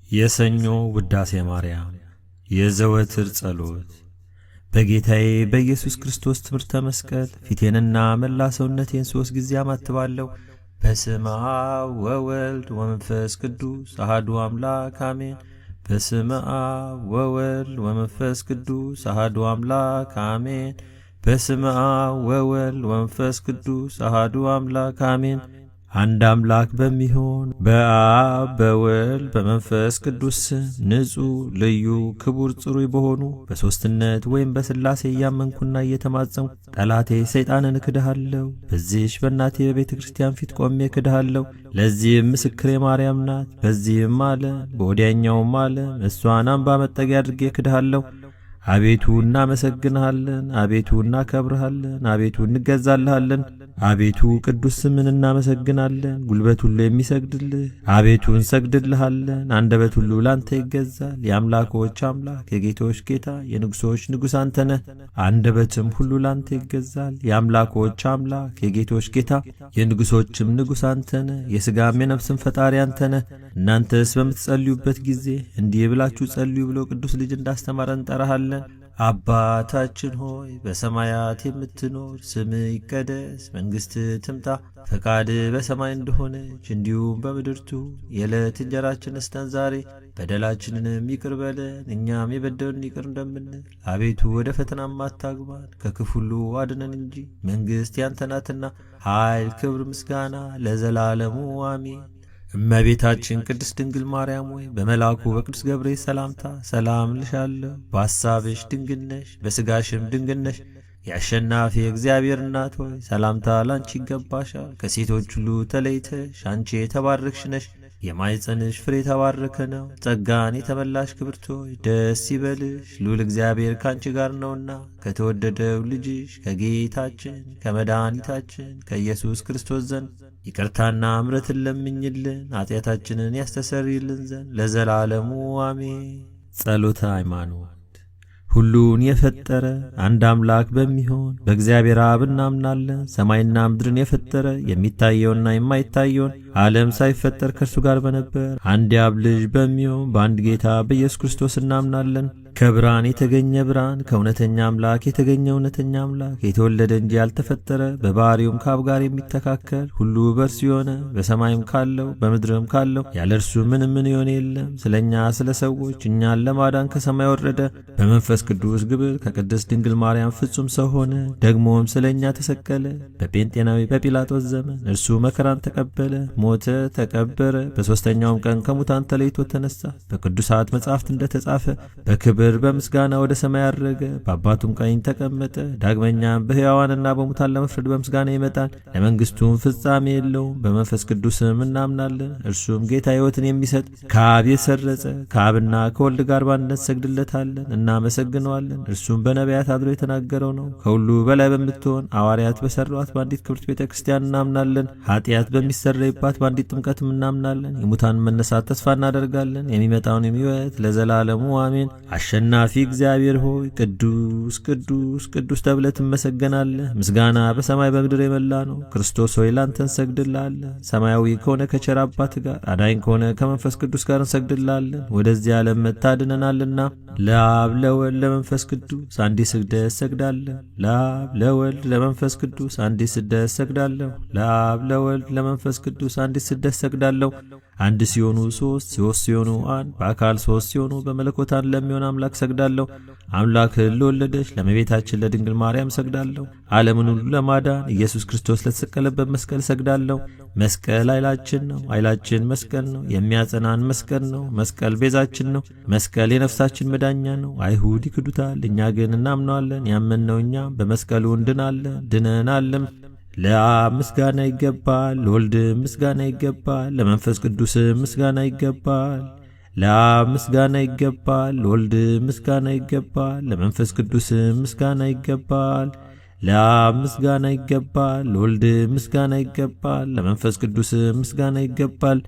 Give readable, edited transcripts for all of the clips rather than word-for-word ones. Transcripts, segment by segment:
የሰኞ ውዳሴ ማርያም የዘወትር ጸሎት። በጌታዬ በኢየሱስ ክርስቶስ ትምህርተ መስቀል ፊቴንና መላ ሰውነቴን 3 ጊዜ አማትባለሁ። በስመ አብ ወወልድ ወመንፈስ ቅዱስ አሐዱ አምላክ አሜን። በስመ አብ ወወልድ ወመንፈስ ቅዱስ አሐዱ አምላክ አሜን። በስመ አብ ወወልድ ወመንፈስ ቅዱስ አሐዱ አምላክ አሜን። አንድ አምላክ በሚሆን በአብ በወልድ በመንፈስ ቅዱስ ንጹሕ ልዩ ክቡር ጽሩይ በሆኑ በሦስትነት ወይም በሥላሴ እያመንኩና እየተማጸንኩ ጠላቴ ሰይጣንን እክድሃለሁ። በዚህች በእናቴ በቤተ ክርስቲያን ፊት ቆሜ እክድሃለሁ። ለዚህም ምስክሬ ማርያም ናት። በዚህም ዓለም በወዲያኛውም ዓለም እሷን አምባ መጠጊያ አድርጌ እክድሃለሁ። አቤቱ እናመሰግንሃለን፣ አቤቱ እናከብርሃለን፣ አቤቱ እንገዛልሃለን። አቤቱ ቅዱስ ስምን እናመሰግናለን፣ ጉልበት ሁሉ የሚሰግድልህ አቤቱ እንሰግድልሃለን። አንደበት ሁሉ ላንተ ይገዛል። የአምላኮች አምላክ የጌቶች ጌታ የንጉሶች ንጉሥ አንተ ነህ። አንደበትም ሁሉ ላንተ ይገዛል። የአምላኮች አምላክ የጌቶች ጌታ የንጉሶችም ንጉሥ አንተ ነህ። የሥጋም የነፍስም ፈጣሪ አንተ ነህ። እናንተስ በምትጸልዩበት ጊዜ እንዲህ ብላችሁ ጸልዩ ብሎ ቅዱስ ልጅ እንዳስተማረን እንጠራሃለን። አባታችን ሆይ በሰማያት የምትኖር፣ ስምህ ይቀደስ፣ መንግሥትህ ትምጣ፣ ፈቃድህ በሰማይ እንደሆነች እንዲሁም በምድር ትሁን። የዕለት እንጀራችንን ስጠን ዛሬ፣ በደላችንንም ይቅር በለን እኛም የበደሉንን ይቅር እንደምንል። አቤቱ ወደ ፈተናም አታግባን፣ ከክፉ ሁሉ አድነን እንጂ መንግሥት ያንተ ናትና፣ ኃይል፣ ክብር፣ ምስጋና ለዘላለሙ አሜን። እመቤታችን ቅድስት ድንግል ማርያም ሆይ በመልአኩ በቅዱስ ገብርኤል ሰላምታ ሰላም ልሻለሁ። በሐሳብሽ ድንግል ነሽ፣ በሥጋሽም ድንግል ነሽ። የአሸናፊ እግዚአብሔር እናት ሆይ ሰላምታ ላንቺ ይገባሻል። ከሴቶች ሁሉ ተለይተሽ አንቺ የተባረክሽ ነሽ። የማኅፀንሽ ፍሬ የተባረከ ነው። ጸጋን የተመላሽ ክብርት ሆይ ደስ ይበልሽ፣ ልዑል እግዚአብሔር ካንቺ ጋር ነውና ከተወደደው ልጅሽ ከጌታችን ከመድኃኒታችን ከኢየሱስ ክርስቶስ ዘንድ ይቅርታና ምሕረትን ለምኝልን ኃጢአታችንን ያስተሰርይልን ዘንድ ለዘላለሙ አሜን። ጸሎተ ሃይማኖት። ሁሉን የፈጠረ አንድ አምላክ በሚሆን በእግዚአብሔር አብ እናምናለን። ሰማይና ምድርን የፈጠረ የሚታየውና የማይታየውን ዓለም ሳይፈጠር ከእርሱ ጋር በነበር አንድ የአብ ልጅ በሚሆን በአንድ ጌታ በኢየሱስ ክርስቶስ እናምናለን። ከብርሃን የተገኘ ብርሃን፣ ከእውነተኛ አምላክ የተገኘ እውነተኛ አምላክ፣ የተወለደ እንጂ ያልተፈጠረ፣ በባሕሪውም ከአብ ጋር የሚተካከል፣ ሁሉ በእርሱ የሆነ፣ በሰማይም ካለው በምድርም ካለው ያለ እርሱ ምንም ምን የሆነ የለም። ስለ እኛ ስለ ሰዎች እኛን ለማዳን ከሰማይ ወረደ። በመንፈስ ቅዱስ ግብር ከቅድስት ድንግል ማርያም ፍጹም ሰው ሆነ። ደግሞም ስለ እኛ ተሰቀለ። በጴንጤናዊ በጲላጦስ ዘመን እርሱ መከራን ተቀበለ፣ ሞተ፣ ተቀበረ። በሦስተኛውም ቀን ከሙታን ተለይቶ ተነሳ። በቅዱሳት መጻሕፍት እንደተጻፈ በክብር በምስጋና ወደ ሰማይ አረገ። በአባቱም ቀኝ ተቀመጠ። ዳግመኛም በሕያዋንና በሙታን ለመፍረድ በምስጋና ይመጣል። ለመንግሥቱም ፍጻሜ የለውም። በመንፈስ ቅዱስም እናምናለን። እርሱም ጌታ ሕይወትን የሚሰጥ ከአብ የሰረጸ ከአብና ከወልድ ጋር በአንድነት ሰግድለታለን፣ እናመሰግነዋለን። እርሱም በነቢያት አድሮ የተናገረው ነው። ከሁሉ በላይ በምትሆን ሐዋርያት በሠሯት በአንዲት ክብርት ቤተ ክርስቲያን እናምናለን። ኃጢአት በሚሰረይባት በአንዲት ጥምቀትም እናምናለን። የሙታን መነሳት ተስፋ እናደርጋለን። የሚመጣውን ሕይወት ለዘላለሙ አሜን። አሸናፊ እግዚአብሔር ሆይ ቅዱስ ቅዱስ ቅዱስ ተብለህ ትመሰገናለህ። ምስጋና በሰማይ በምድር የመላ ነው። ክርስቶስ ሆይ ላንተ እንሰግድልሃለን። ሰማያዊ ከሆነ ከቸር አባት ጋር አዳኝ ከሆነ ከመንፈስ ቅዱስ ጋር እንሰግድልሃለን። ወደዚህ ዓለም መታድነናልና ለአብ ለወልድ ለመንፈስ ቅዱስ አንዲት ስግደት እሰግዳለሁ። ለአብ ለወልድ ለመንፈስ ቅዱስ አንዲት ስግደት እሰግዳለሁ። ለአብ ለወልድ ለመንፈስ ቅዱስ አንዲት ስግደት እሰግዳለሁ። አንድ ሲሆኑ ሦስት፣ ሦስት ሲሆኑ አንድ፣ በአካል ሦስት ሲሆኑ በመለኮት አንድ ለሚሆን አምላክ ሰግዳለሁ። አምላክን ለወለደች ለእመቤታችን ለድንግል ማርያም ሰግዳለሁ። ዓለምን ሁሉ ለማዳን ኢየሱስ ክርስቶስ ለተሰቀለበት መስቀል ሰግዳለሁ። መስቀል ኃይላችን ነው። ኃይላችን መስቀል ነው። የሚያጸናን መስቀል ነው። መስቀል ቤዛችን ነው። መስቀል የነፍሳችን መዳኛ ነው። አይሁድ ይክዱታል፣ እኛ ግን እናምነዋለን። ያመንነው እኛም በመስቀሉ እንድናለን፣ ድነናልም። ለአብ ምስጋና ይገባል፣ ለወልድ ምስጋና ይገባል፣ ለመንፈስ ቅዱስ ምስጋና ይገባል። ለአብ ምስጋና ይገባል፣ ለወልድ ምስጋና ይገባል፣ ለመንፈስ ቅዱስ ምስጋና ይገባል። ለአብ ምስጋና ይገባል፣ ለወልድ ምስጋና ይገባል፣ ለመንፈስ ቅዱስ ምስጋና ይገባል።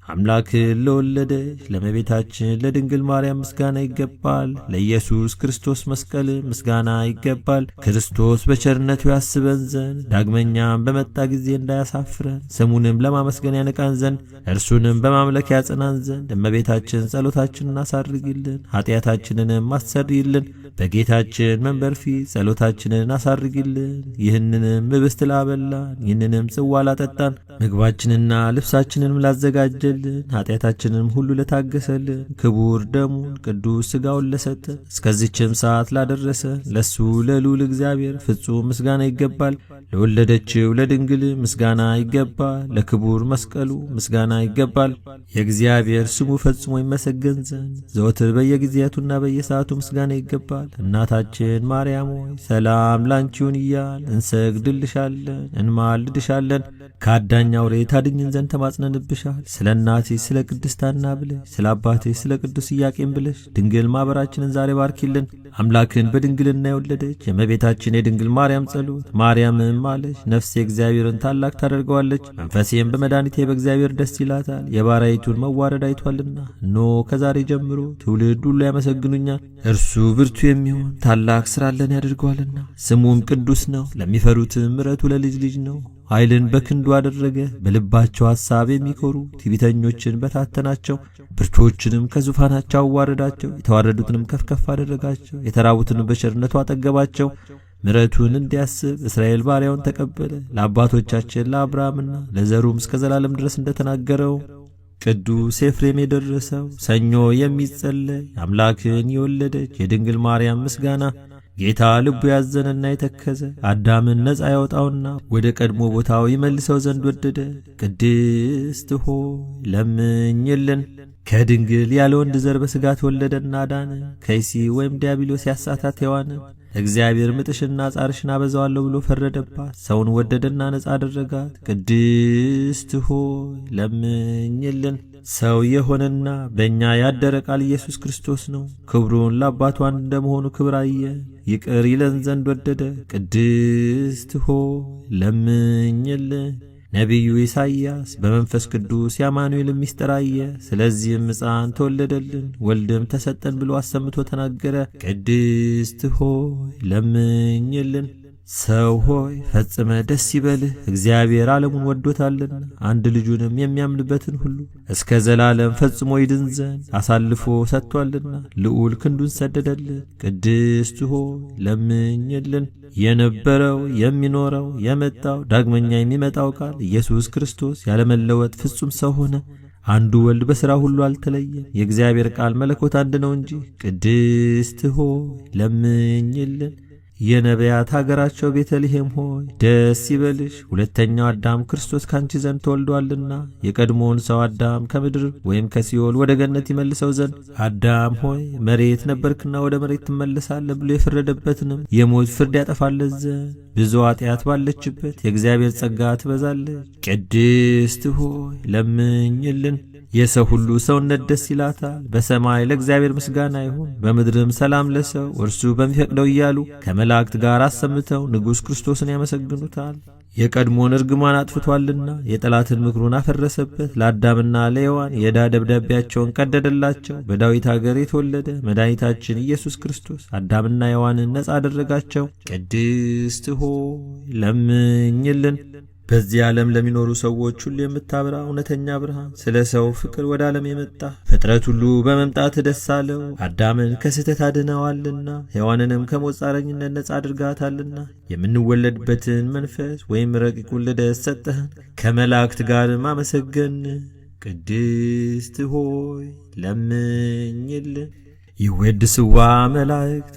አምላክን ለወለደች ለእመቤታችን ለድንግል ማርያም ምስጋና ይገባል። ለኢየሱስ ክርስቶስ መስቀል ምስጋና ይገባል። ክርስቶስ በቸርነቱ ያስበን ዘንድ ዳግመኛም በመጣ ጊዜ እንዳያሳፍረን ስሙንም ለማመስገን ያነቃን ዘንድ እርሱንም በማምለክ ያጸናን ዘንድ እመቤታችን ጸሎታችንን አሳርጊልን፣ ኃጢአታችንንም አስተሰርይልን። በጌታችን መንበር ፊት ጸሎታችንን አሳርጊልን። ይህንንም ኅብስት ላበላን፣ ይህንንም ጽዋ ላጠጣን፣ ምግባችንና ልብሳችንንም ላዘጋጀልን፣ ኃጢአታችንንም ሁሉ ለታገሰልን፣ ክቡር ደሙን ቅዱስ ሥጋውን ለሰጠን፣ እስከዚችም ሰዓት ላደረሰን ለሱ ለልዑል እግዚአብሔር ፍጹም ምስጋና ይገባል። ለወለደችው ለድንግል ምስጋና ይገባል። ለክቡር መስቀሉ ምስጋና ይገባል። የእግዚአብሔር ስሙ ፈጽሞ ይመሰገን ዘንድ ዘወትር በየጊዜያቱና በየሰዓቱ ምስጋና ይገባል። እናታችን ማርያም ሆይ ሰላም ላንቺውን እያል እንሰግድልሻለን፣ እንማልድሻለን። ከአዳኝ አውሬ ታድኝን ዘንድ ተማጽነንብሻል። ስለ እናቴ ስለ ቅድስት ሐና ብለሽ፣ ስለ አባቴ ስለ ቅዱስ ኢያቄም ብለሽ ድንግል ማኅበራችንን ዛሬ ባርኪልን። አምላክን በድንግልና የወለደች የእመቤታችን የድንግል ማርያም ጸሎት ማርያምም አለች ነፍሴ እግዚአብሔርን ታላቅ ታደርገዋለች፣ መንፈሴም በመድኃኒቴ በእግዚአብሔር ደስ ይላታል። የባሪያይቱን መዋረድ አይቷልና፣ እነሆ ከዛሬ ጀምሮ ትውልድ ሁሉ ያመሰግኑኛል። እርሱ ብርቱ የሚሆን ታላቅ ሥራለን ያደርገዋልና፣ ስሙም ቅዱስ ነው። ለሚፈሩትም ምሕረቱ ለልጅ ልጅ ነው። ኃይልን በክንዱ አደረገ። በልባቸው ሐሳብ የሚኮሩ ትዕቢተኞችን በታተናቸው፣ ብርቱዎችንም ከዙፋናቸው አዋረዳቸው። የተዋረዱትንም ከፍ ከፍ አደረጋቸው። የተራቡትንም በቸርነቱ አጠገባቸው። ምሕረቱን እንዲያስብ እስራኤል ባሪያውን ተቀበለ። ለአባቶቻችን ለአብርሃምና ለዘሩም እስከ ዘላለም ድረስ እንደተናገረው ቅዱስ ኤፍሬም የደረሰው ሰኞ የሚጸለይ አምላክን የወለደች የድንግል ማርያም ምስጋና ጌታ ልቡ ያዘነና የተከዘ አዳምን ነፃ ያወጣውና ወደ ቀድሞ ቦታው ይመልሰው ዘንድ ወደደ። ቅድስት ሆይ ለምኝልን። ከድንግል ያለ ወንድ ዘር በሥጋ ተወለደና አዳነ። ከይሲ ወይም ዲያብሎስ ያሳታት ሔዋንን እግዚአብሔር ምጥሽና ጻርሽን አበዛዋለሁ ብሎ ፈረደባት። ሰውን ወደደና ነፃ አደረጋት። ቅድስት ሆይ ለምኝልን። ሰው የሆነና በእኛ ያደረ ቃል ኢየሱስ ክርስቶስ ነው። ክብሩን ለአባቱ አንድ እንደመሆኑ ክብር አየ፣ ይቅር ይለን ዘንድ ወደደ። ቅድስት ሆይ ለምኝልን። ነቢዩ ኢሳይያስ በመንፈስ ቅዱስ የአማኑኤልን ምስጢር አየ። ስለዚህም ሕፃን ተወለደልን ወልድም ተሰጠን ብሎ አሰምቶ ተናገረ። ቅድስት ሆይ ለምኝልን። ሰው ሆይ ፈጽመ ደስ ይበልህ፣ እግዚአብሔር ዓለሙን ወዶታልና አንድ ልጁንም የሚያምንበትን ሁሉ እስከ ዘላለም ፈጽሞ ይድን ዘንድ አሳልፎ ሰጥቶአልና ልዑል ክንዱን ሰደደልን። ቅድስት ሆይ ለምኝልን። የነበረው የሚኖረው የመጣው ዳግመኛ የሚመጣው ቃል ኢየሱስ ክርስቶስ ያለመለወጥ ፍጹም ሰው ሆነ። አንዱ ወልድ በሥራ ሁሉ አልተለየም። የእግዚአብሔር ቃል መለኮት አንድ ነው እንጂ። ቅድስት ሆይ ለምኝልን። የነቢያት ሀገራቸው ቤተልሔም ሆይ ደስ ይበልሽ፣ ሁለተኛው አዳም ክርስቶስ ካንቺ ዘንድ ተወልዷልና የቀድሞውን ሰው አዳም ከምድር ወይም ከሲኦል ወደ ገነት ይመልሰው ዘንድ አዳም ሆይ መሬት ነበርክና ወደ መሬት ትመለሳለህ ብሎ የፈረደበትንም የሞት ፍርድ ያጠፋለት ዘንድ ብዙ ኃጢአት ባለችበት የእግዚአብሔር ጸጋ ትበዛለች። ቅድስት ሆይ ለምኝልን። የሰው ሁሉ ሰውነት ደስ ይላታል። በሰማይ ለእግዚአብሔር ምስጋና ይሁን፣ በምድርም ሰላም ለሰው እርሱ በሚፈቅደው እያሉ ከመላእክት ጋር አሰምተው ንጉሥ ክርስቶስን ያመሰግኑታል። የቀድሞን እርግማን አጥፍቷልና የጠላትን ምክሩን አፈረሰበት። ለአዳምና ለሔዋን የዕዳ ደብዳቤያቸውን ቀደደላቸው። በዳዊት አገር የተወለደ መድኃኒታችን ኢየሱስ ክርስቶስ አዳምና ሔዋንን ነፃ አደረጋቸው። ቅድስት ሆይ ለምኝልን። በዚህ ዓለም ለሚኖሩ ሰዎች ሁሉ የምታበራ እውነተኛ ብርሃን፣ ስለ ሰው ፍቅር ወደ ዓለም የመጣ ፍጥረት ሁሉ በመምጣት ደስ አለው። አዳምን ከስህተት አድነዋልና ሔዋንንም ከሞት ጻረኝነት ነጻ አድርጋታልና የምንወለድበትን መንፈስ ወይም ረቂቁን ልደት ሰጠህን። ከመላእክት ጋርም አመሰገን። ቅድስት ሆይ ለምኝልን። ይወድስዋ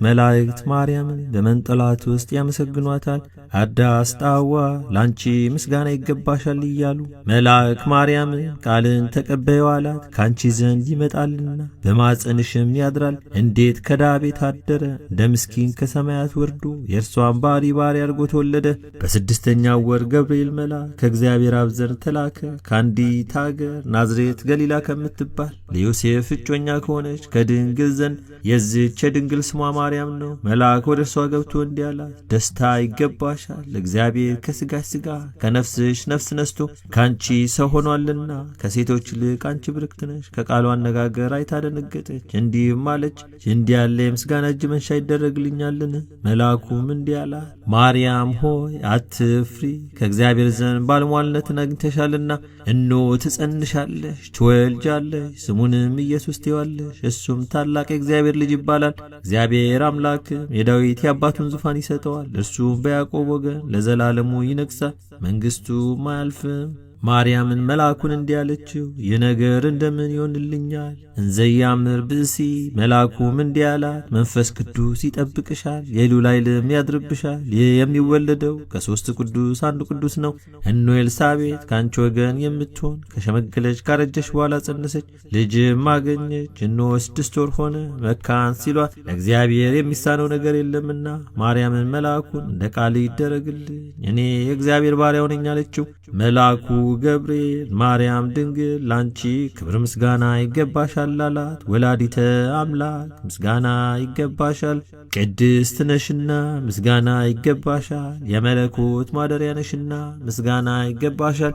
መላእክት ማርያምን በመንጠላት ውስጥ ያመሰግኗታል። አዳስ ጣዋ ላንቺ ምስጋና ይገባሻል እያሉ መልአክ ማርያምን ቃልን ተቀበዩ አላት። ካንቺ ዘንድ ይመጣልና በማጸንሽም ያድራል። እንዴት ከዳቤት አደረ እንደ ምስኪን ከሰማያት ወርዶ የእርሷን ባሪ አድርጎ ተወለደ። በስድስተኛው ወር ገብርኤል መልአክ ከእግዚአብሔር አብ ዘንድ ተላከ። ከአንዲት አገር ናዝሬት ገሊላ ከምትባል ለዮሴፍ እጮኛ ከሆነች ከድንግል ዘንድ ዘንድ የዚህች የድንግል ስሟ ማርያም ነው። መልአክ ወደ እርሷ ገብቶ እንዲህ አላት፣ ደስታ ይገባሻል፣ እግዚአብሔር ከሥጋሽ ሥጋ ከነፍስሽ ነፍስ ነስቶ ካንቺ ሰው ሆኗልና፣ ከሴቶች ይልቅ አንቺ ብርክት ነሽ። ከቃሉ አነጋገር አይታ ደነገጠች፣ እንዲህም አለች፣ እንዲህ ያለ የምስጋና እጅ መንሻ ይደረግልኛልን? መልአኩም እንዲህ አላት፣ ማርያም ሆይ አትፍሪ፣ ከእግዚአብሔር ዘንድ ባለሟልነትን አግኝተሻልና፣ እነሆ ትጸንሻለሽ፣ ትወልጃለሽ፣ ስሙንም ኢየሱስ ትዪዋለሽ። እሱም ታላቅ የእግዚአብሔር ልጅ ይባላል። እግዚአብሔር አምላክም የዳዊት የአባቱን ዙፋን ይሰጠዋል። እርሱም በያዕቆብ ወገን ለዘላለሙ ይነግሣል፣ መንግሥቱም አያልፍም። ማርያምን መልአኩን እንዲህ አለችው፣ ይህ ነገር እንደምን ይሆንልኛል? እንዘያምር ብእሲ። መልአኩም እንዲህ አላት፣ መንፈስ ቅዱስ ይጠብቅሻል፣ የልዑል ኃይልም ያድርብሻል። ይህ የሚወለደው ከሦስት ቅዱስ አንዱ ቅዱስ ነው። እነሆ ኤልሳቤጥ ከአንቺ ወገን የምትሆን ከሸመገለች ካረጀች በኋላ ጸነሰች፣ ልጅም አገኘች። እነሆ 6 ወር ሆነ፣ መካን ሲሏት ለእግዚአብሔር የሚሳነው ነገር የለምና። ማርያምን መልአኩን እንደ ቃል ይደረግልኝ፣ እኔ የእግዚአብሔር ባሪያው ነኝ አለችው። መልአኩ ገብርኤል ማርያም ድንግል ላንቺ ክብር ምስጋና ይገባሻል አላት። ወላዲተ አምላክ ምስጋና ይገባሻል፣ ቅድስት ነሽና ምስጋና ይገባሻል፣ የመለኮት ማደሪያ ነሽና ምስጋና ይገባሻል፣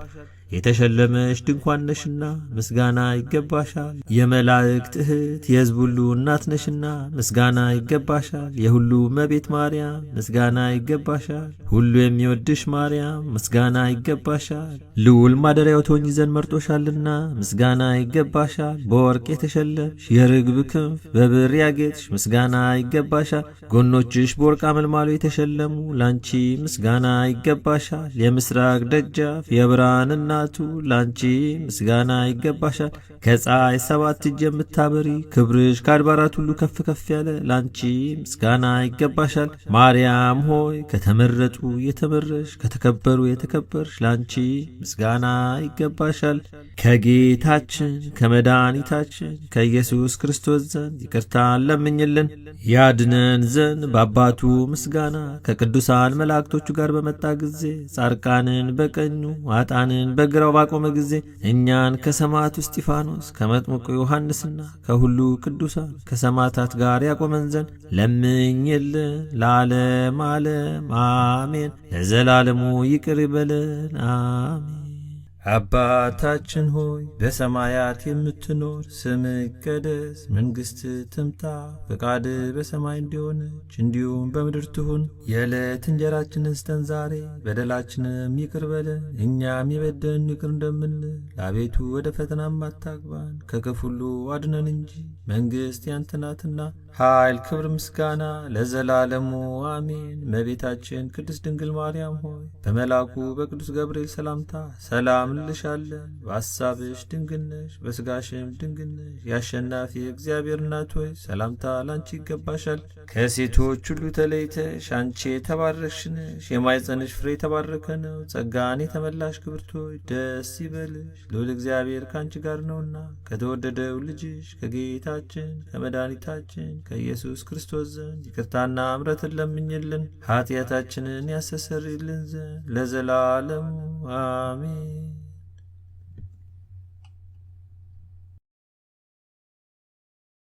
የተሸለመሽ ድንኳን ነሽና ምስጋና ይገባሻል፣ የመላእክት እህት የሕዝብ ሁሉ እናት ነሽና ምስጋና ይገባሻል፣ የሁሉ እመቤት ማርያም ምስጋና ይገባሻል፣ ሁሉ የሚወድሽ ማርያም ምስጋና ይገባሻል፣ ልዑል ማደሪያው ትሆኚ ዘንድ መርጦሻልና ምስጋና ይገባሻል፣ በወርቅ የተሸለምሽ የርግብ ክንፍ በብር ያጌጥሽ ምስጋና ይገባሻል፣ ጎኖችሽ በወርቅ አመልማሎ የተሸለሙ ላንቺ ምስጋና ይገባሻል፣ የምስራቅ ደጃፍ የብርሃን እናቱ ላንቺ ምስጋና ይገባሻል፣ ከፀሐይ 7 እጅ የምታበሪ ክብርሽ ከአድባራት ሁሉ ከፍ ከፍ ያለ ላንቺ ምስጋና ይገባሻል። ማርያም ሆይ ከተመረጡ የተመረሽ ከተከበሩ የተከበርሽ ላንቺ ምስጋና ይገባሻል። ከጌታችን ከመድኃኒታችን ከኢየሱስ ክርስቶስ ዘንድ ይቅርታን ለምኝልን ያድነን ዘንድ በአባቱ ምስጋና ከቅዱሳን መላእክቶቹ ጋር በመጣ ጊዜ ጻድቃንን በቀኙ ኃጥአንን በግራው ባቆመ ጊዜ እኛን ከሰማዕቱ እስጢፋኖስ ከመጥምቁ ዮሐንስና ከሁሉ ቅዱሳን ከሰማዕታት ጋር ያቆመን ዘንድ ለምኝልን። ለዓለም ዓለም አሜን። ለዘላለሙ ይቅር ይበለን አሜን። አባታችን ሆይ በሰማያት የምትኖር፣ ስምህ ይቀደስ፣ መንግሥትህ ትምጣ፣ ፈቃድህ በሰማይ እንደሆነች እንዲሁም በምድር ትሁን። የዕለት እንጀራችንን ስጠን ዛሬ፣ በደላችንም ይቅር በለን እኛም የበደሉንን ይቅር እንደምንል። አቤቱ ወደ ፈተናም አታግባን፣ ከክፉ ሁሉ አድነን እንጂ መንግሥት ያንተ ናትና፣ ኃይል፣ ክብር፣ ምስጋና ለዘላለሙ አሜን። እመቤታችን ቅድስት ድንግል ማርያም ሆይ በመልአኩ በቅዱስ ገብርኤል ሰላምታ ሰላም እንልሻለን። በሐሳብሽ ድንግል ነሽ፣ በሥጋሽም ድንግል ነሽ። የአሸናፊ እግዚአብሔር እናት ሆይ ሰላምታ ላንቺ ይገባሻል። ከሴቶች ሁሉ ተለይተሽ አንቺ የተባረክሽ ነሽ፣ የማኅፀንሽ ፍሬ የተባረከ ነው። ጸጋን የተመላሽ ክብርት ሆይ ደስ ይበልሽ፣ ልዑል እግዚአብሔር ከአንቺ ጋር ነውና ከተወደደው ልጅሽ ከጌታችን ከመድኃኒታችን ከኢየሱስ ክርስቶስ ዘንድ ይቅርታና ምሕረትን ለምኝልን ኃጢአታችንን ያስተሰርይልን ዘንድ ለዘላለሙ አሜን።